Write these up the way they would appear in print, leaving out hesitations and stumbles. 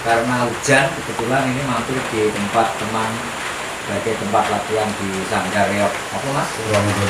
karena hujan kebetulan ini mampir di tempat teman sebagai tempat latihan di Sanggar Reok. Apa Mas? Ruang mobil.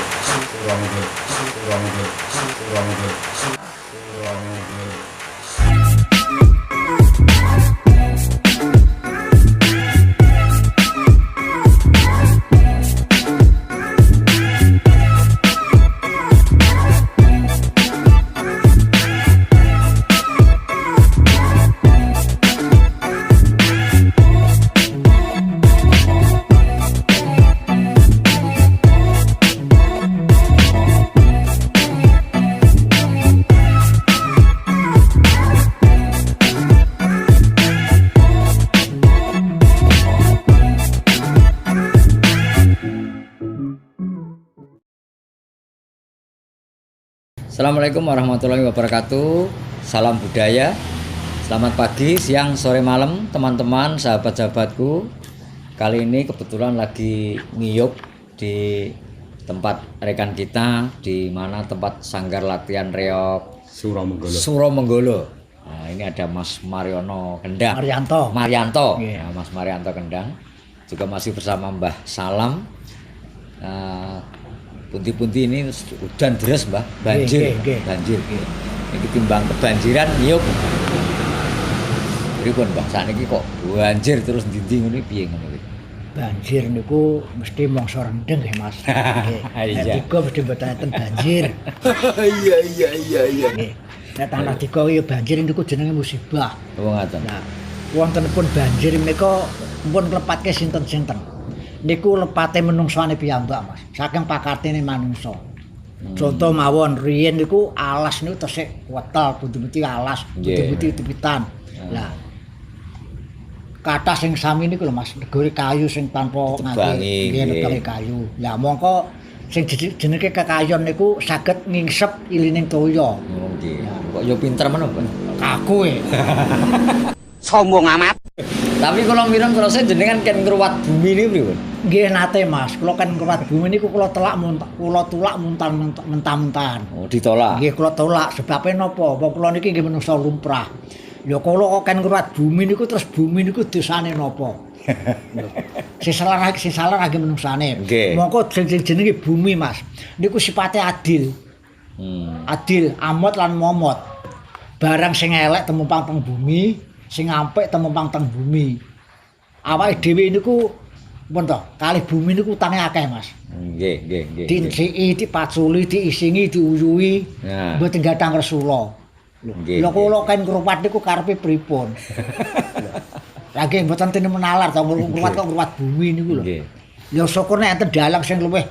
Assalamualaikum warahmatullahi wabarakatuh. Salam budaya. Selamat pagi, siang, sore, malam teman-teman, sahabat-sahabatku. Kali ini kebetulan lagi ngiyup di tempat rekan kita, di mana tempat Sanggar Latihan Reok Suromenggolo. Nah, ini ada Mas Mariono Kendang. Marianto. Yeah. Nah, Mas Marianto Kendang. Juga masih bersama Mbah Salam. Punti-punti ini hujan deras Mbah, banjir. Ini timbang kebanjiran nyup. Pripun Mbah, sakniki kok banjir terus ndindi ngene piye ngono iki? Banjir niku mesti mangsa rendeng nggih Mas. Nggih. Tiga mesti mboten banjir. Iya. Nggih. Nek tanah tiga ya banjir niku jenenge musibah. Oh ngaten. Nah, wontenipun banjir menika pun klepatke sinten-sinten. Niku lepate menungsane piyambak Mas. Saking pakatene manungsa. Contoh mawon riyen niku alas niku tesih wetel, pundi-pundi alas, pundi-pundi tepitan. Lah kathah sing sami niku lho Mas, negori kayu sing tanpa ngangge nggih kayu. Lah mongko sing jenenge kekayon niku saged ngingsep ilining toya. Nggih. Kok yo pinter men Kaku e. Sombong amat. Tapi kula mireng terus jenengan ken ngruwat bumi niku pripun? Nggih nate Mas, kula kan ngruwat bumi niku kula tulak muntan-muntan. Oh, ditolak. Nggih kula tolak sebabe napa? Wong kula niki nggih manungsa lumrah. Ya kula kok kan ngruwat bumi niku terus bumi niku dosane napa? Sing salah nggih manungsane. Mongko jenenge bumi Mas. Niku sipate adil. Adil, amot lan momot. Barang sing elek temumpang teng bumi, sing apik temumpang teng bumi. Awake dhewe niku pun to, kalih bumi niku utange akeh Mas. Nggih. Dinsiki, dipaculi, diisingi, diuyuhi. Nah. Mboten gathang resula. Lha kula kan ngruwat niku karepe pripun? Lah nggih mboten tene menalar to ngruwat kok ngruwat bumi niku lho. Nggih. Ya syukur nek enten dalang sing luwih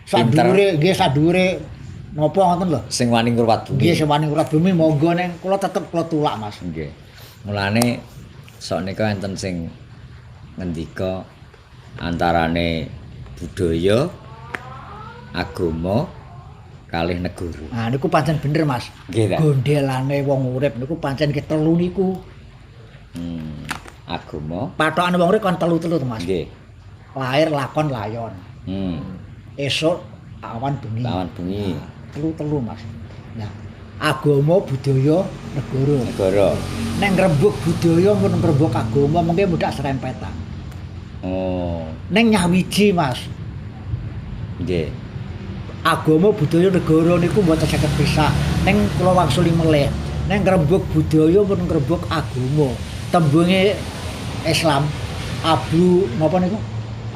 sadhuwure napa ngoten lho. Sing wani ngruwat bumi. Nggih sing wani ngruwat bumi monggo ning kula tetep kula tulak Mas. Nggih. Mulane sok nika enten sing ngendika antarane budaya, agama kalih negara. Nah niku pancen bener Mas. Nggih ta. Gondelane wong urip niku pancen ki telu niku. Agama, Pathokane wong urip kan telu-telu to Mas. nggih. Lair, lakon, layon. Esuk awan bengi. Telu-telu Mas. Nah, agama, budaya, negara. Nek ngrembug budaya mun ngrembug agama mengke mudak serempetan. Oh, Ning nyawiji Mas. nggih. Agama, budaya, negara niku mboten saged pisah. Ning kula wangsuli melih. Nek ngrembug budaya mun ngrembug agama. Tembunge Islam ablu napa niku?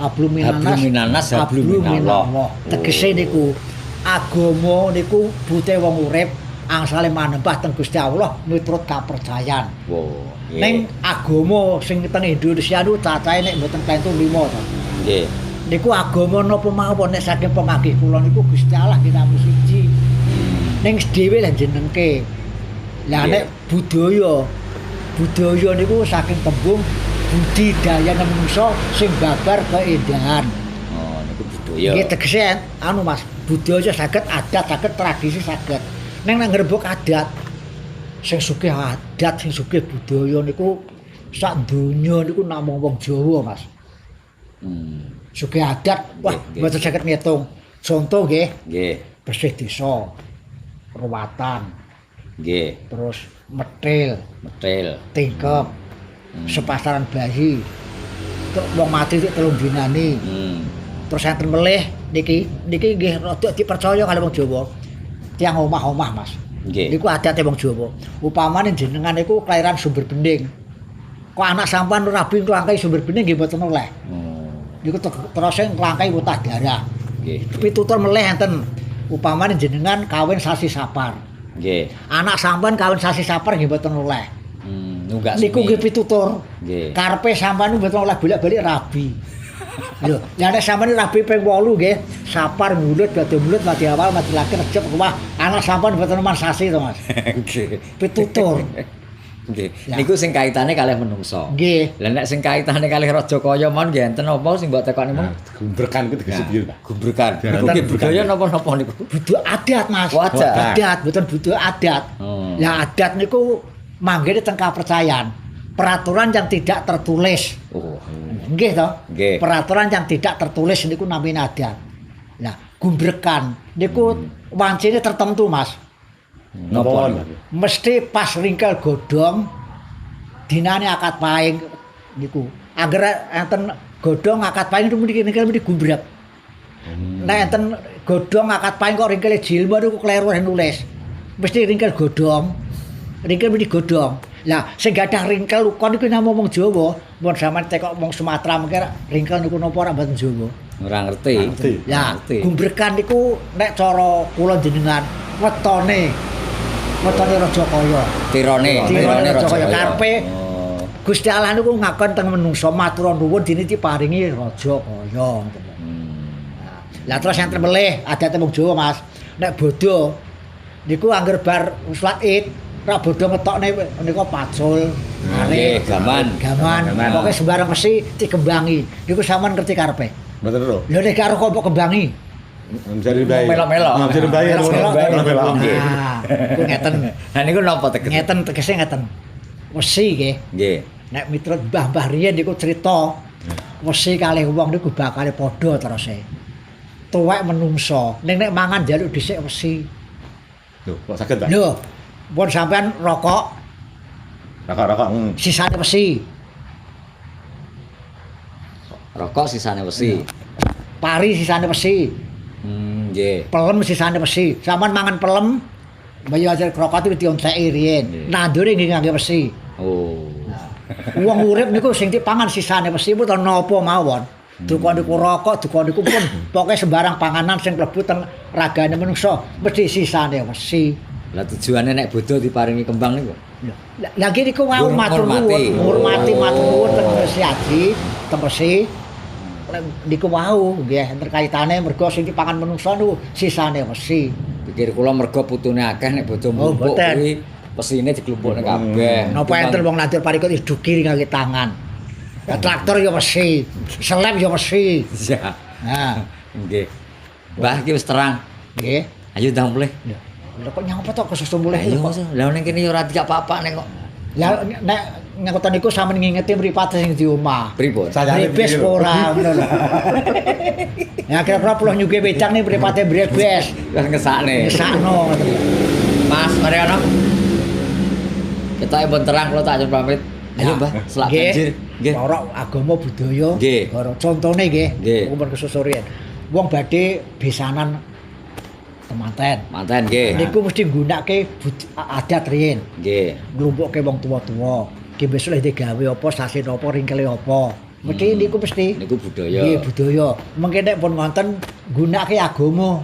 Ablu minanas, ablu minallah. Tegese niku agama niku bute wong urip angsale manembah teng Gusti Allah miturut kapercayan. Wow. Ning agama sing teng Indonesia niku cacahe nek mboten tentu 5 to. Nggih. Niku agama napa mawon nek saking pangagih kula niku Gusti Allah nggih namung siji. Ning dhewe lan jenengke. Lah nek budaya niku saking tembung budidaya manungsa sing babar keendahan. Oh, niku budaya. Nggih tegese anu Mas, budaya saged, adat saged, tradisi saged. Ning nek ngrebuk adat sing sugih adat, sing sugih budaya niku sak donya niku namung wong Jawa, Mas. Sugih adat, wah mboten saged ngitung. Contoh nggih. Nggih. Bersih desa, ruwatan. Nggih. Terus metil, Metil. tingkep, Sepasaran bayi. Tuk wong mati tuk 3 dinane. Terus enten melih niki nggih rada dipercaya kali wong Jawa. Tiang omah-omah, Mas. Nggih. Niku adate wong Jawa. Upamane jenengan niku kelahiran Sumber Bening. Kok anak sampean rabi nglangkai Sumber Bening nggih mboten oleh. Niku terus nglangkai Wutah Darah. Nggih. Pitutur melih enten. Upamane jenengan kawin sasi Sapar. Nggih. Anak sampean kawin sasi Sapar nggih mboten oleh. Nunggak Niku nggih pitutur. Nggih. Karepe sampean mboten oleh bolak-balik rabi. Lho, ya nek sampean rabi ping 8 nggih, Sapar mulut badhe mulut mati awal mati laki recep wah anak sampean mboten man sasi to, Mas. Nggih. Pitutur. Nggih. Ya. Niku sing kaitane kalih menungso. Nggih. Lah nek sing kaitane kalih raja kaya mon nggih enten apa sing mbok tekoni mon? Gumberkan ku tegese piye, Pak? Gubrekan. Niku Enten nggih budaya napa-napa niku? Budaya adat, Mas. Oh, adat. Adat, mboten budaya adat. Lah adat niku manggene teng kapercayaan. Peraturan yang tidak tertulis. Oh. Nggih to? Nggih. Peraturan yang tidak tertulis niku namanya adat. Nah, gumbrekan niku wancine tertentu, Mas. Napa? Mesti pas ringkel godhong dinane akad pahing niku. Anggere enten godhong akad pahing niku mesti gumbrek. Nek enten godhong akad pahing kok ringkele jilma niku kleru nulis. Mesti ringkel godhong. Ringkel mesti godhong. Lah sing gadah ringkel ukon niku namung wong Jawa, mun sampean tekok wong Sumatera mengke ringkel niku napa ora mboten Jawa. Ora ngerti. Ya, ngerti. gumbrekan niku nek cara kula jenengan wetone Rajakaya. Tirone Rajakaya karepe Oh. Gusti Allah niku ngakon teng menungso matur nuwun dene diparingi Rajakaya. Lah terus yang termelih adate wong Jawa, Mas. Nek bodho niku angger bar salat Id ora bodho ngetokne niku pacul. Nggih, gaman. Pokoke sembarang mesti dikembangi. Niku sampean ngerti karepe. Mboten lho. Lho nek karo kok kembangi. Bisa dibayar. Melok-melok. Bisa dibayar. Melok-melok. Nggih. Nah, iku ngeten. Nah niku napa tegese? Ngeten tegese ngeten. Wesi nggih. Nggih. Nek miturut mbah-mbah riyen niku crita wesi kalih wong niku bakale padha teruse. Tuwek menungso. Ning nek mangan njaluk dhisik wesi. Lho, kok saged, Pak? Lho, pun sampean rokok Rokok-rokok. sisane wesi. Rokok sisane wesi. Pari sisane wesi. Nggih. Pelem sisane wesi. Sampeyan mangan pelem bayi ajar rokok itu dionteki riyen. Nandure nggih ngangge wesi. Oh. Wong urip niku sing dipangan sisane wesi pun napa mawon. Duka niku rokok, duka niku pun pokoke sembarang panganan sing mlebu teng ragane manungsa mesti sisane wesi. Lah tujuane nek bodho diparingi kembang niku. Lagi niku wau matur nuwun, ngurmati matur nuwun teng Resi Haji, teng Resi. Niku wau nggih terkaitane mergo sing dipangan manungsa niku sisane wesi. Pikir kula mergo putune akeh nek bodho mumpuk mboten. kuwi pesine diglumpukne kabeh. Napa enten wong nandur parikut duki ngangge tangan. Ya, traktor ya wesi, seleb ya wesi. Ya. Nah, Nggih. Mbah iki wis terang. nggih. Ayo ndang mulih. Lha kok nyapa tok kesusu mulih Ayo. kok. Lah ning kene ya ora dijak apa-apa nek kok. Lah nek ngangkut niku sampeyan ngingeti mripate sing di omah. Pripun? Brebes ora ngono lho. Ya kira-kira puluh nyuge wedang nih mripate brebes. Wis ngesakne. Sakno ngoten. Mas, mari ana. Kita pun terang kula tak ajeng pamit. Ayo Mbah, selak banjir. Nggih. Ora agama budaya. Nggih. Contone nggih. Nggih. Kumpul kesusurian. Wong badhe besanan temanten. Manten nggih. Niku mesti nggunakake adat riyen. Nggih. Nglumpukke wong tuwa-tuwa. Ki besok lek digawe apa, sasin apa, ringkele apa. Mesti niku mesti. Niku budaya. Nggih, budaya. Mengke nek pun wonten nggunakake agama.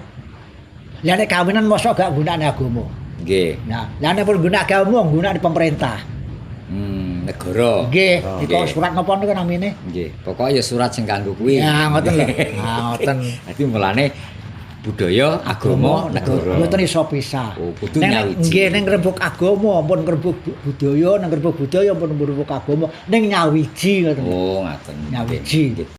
Lah nek kawinan mosok gak nggunakake agama. Nggih. Nah, lah nek pun nggunakake agama nggunakake pemerintah. Negara. Nggih, Oh, iko nggih. surat napa niku namine? Nggih. Pokoke ya surat sing kanggo kuwi. Ya, ngoten lho. Nah, ngoten. Dadi mulane budaya, agama, negara. Mboten iso pisah. Oh, kudu Nek- nyawiji. Nggih, ning ngrembug agama ampun ngrembug budaya, ning ngrembug budaya ampun ngrembug agama, ning nyawiji ngoten. Oh, ngaten. Nyawiji. Nggih.